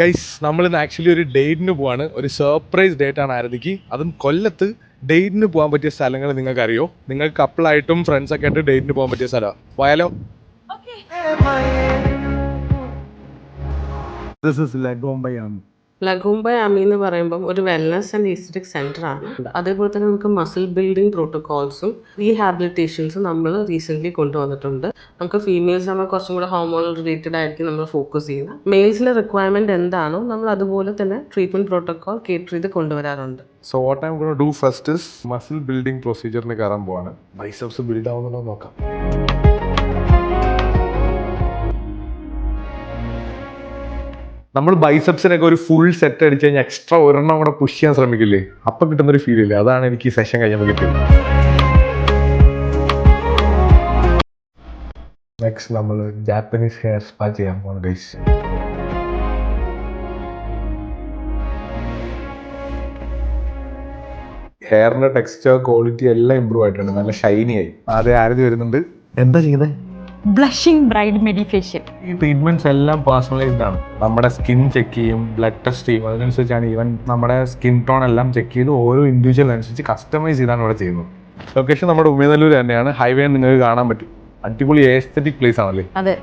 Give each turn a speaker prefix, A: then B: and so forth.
A: Guys നമ്മളിന്ന് actually ഒരു ഡേറ്റിന് പോവാണ്. ഒരു സർപ്രൈസ് ഡേറ്റ് ആണ് ആരതിക്ക്. അതും കൊല്ലത്ത് ഡേറ്റിന് പോകാൻ പറ്റിയ സ്ഥലങ്ങൾ നിങ്ങൾക്ക് അറിയോ? നിങ്ങൾക്ക് കപ്പിളായിട്ടും ഫ്രണ്ട്സൊക്കെ ആയിട്ട് ഡേറ്റിന് പോകാൻ പറ്റിയ സ്ഥലമാണ്. പോയാലോ? ദിസ് ഇസ് ലഗോംബയാണ്.
B: ലഗൂംബ യാമി എന്ന് പറയുമ്പം ഒരു വെൽനസ് ആൻഡ് ഈസ്റ്റിക് സെന്റർ ആണ്. അതേപോലെ തന്നെ നമുക്ക് മസിൽ ബിൽഡിംഗ് പ്രോട്ടോകോൾസും റീഹാബിലിറ്റേഷൻസും നമ്മൾ റീസെന്റ് കൊണ്ടുവന്നിട്ടുണ്ട്. നമുക്ക് ഫീമെയിൽസ് നമ്മൾ കുറച്ചും കൂടെ ഹോർമോണൽ റിലേറ്റഡ് ആയിരിക്കും നമ്മൾ ഫോക്കസ് ചെയ്യുന്നത്. മെയിൽസിലെ റിക്വയർമെന്റ് എന്താണോ നമ്മൾ അതുപോലെ തന്നെ ട്രീറ്റ്മെന്റ് പ്രോട്ടോകോൾ കേറ്റർ ചെയ്ത് കൊണ്ടുവരാറുണ്ട്.
A: So what I am gonna do first is muscle building പ്രൊസീജിയറിന് കയറാൻ പോവാണ്. ബൈസെപ്സ് ബിൽഡ് ആവുന്നുണ്ടോ നോക്കാം. നമ്മൾ ബൈസെപ്സിനൊക്കെ ഒരു ഫുൾ സെറ്റ് അടിച്ച് കഴിഞ്ഞാൽ എക്സ്ട്രാ ഒരെണ്ണം കൂടെ പുഷ് ചെയ്യാൻ ശ്രമിക്കില്ലേ? അപ്പം കിട്ടുന്നൊരു ഫീൽ ഇല്ലേ? അതാണ് എനിക്ക് ഈ സെഷൻ കഴിഞ്ഞപ്പോൾ കിട്ടിയത്. നെക്സ്റ്റ് നമ്മൾ ജാപ്പനീസ് ഹെയർ സ്പാ ചെയ്യാൻ പോകണം ഗൈസ്. ഹെയറിന്റെ ടെക്സ്ചർ ക്വാളിറ്റി എല്ലാം ഇമ്പ്രൂവ് ആയിട്ടുണ്ട്. നല്ല ഷൈനി ആയി. ആദ്യം ആരതി വരുന്നുണ്ട്. എന്താ ചെയ്യുന്നത്?
C: Blushing bride medifacial.
A: ഈ ട്രീറ്റ്മെന്റ്സ് എല്ലാം പേഴ്സണലൈസ്ഡ് ആണ്. നമ്മുടെ സ്കിൻ ചെക്ക് ചെയ്യും, ബ്ലഡ് ടെസ്റ്റ് ചെയ്യും. അതിനനുസരിച്ചാണ് ഈവൻ നമ്മുടെ സ്കിൻ ടോൺ എല്ലാം ചെക്ക് ചെയ്ത് ഓരോ ഇൻഡിവിജ്വൽ അനുസരിച്ച് കസ്റ്റമൈസ് ചെയ്താണ് ഇവിടെ ചെയ്യുന്നത്. ലൊക്കേഷൻ നമ്മുടെ ഉമേനല്ലൂർ തന്നെയാണ്. ഹൈവേ നിങ്ങൾക്ക് കാണാൻ പറ്റും. അടിപൊളി എസ്തെറ്റിക് പ്ലേസ് ആണല്ലേ?
C: അതെ.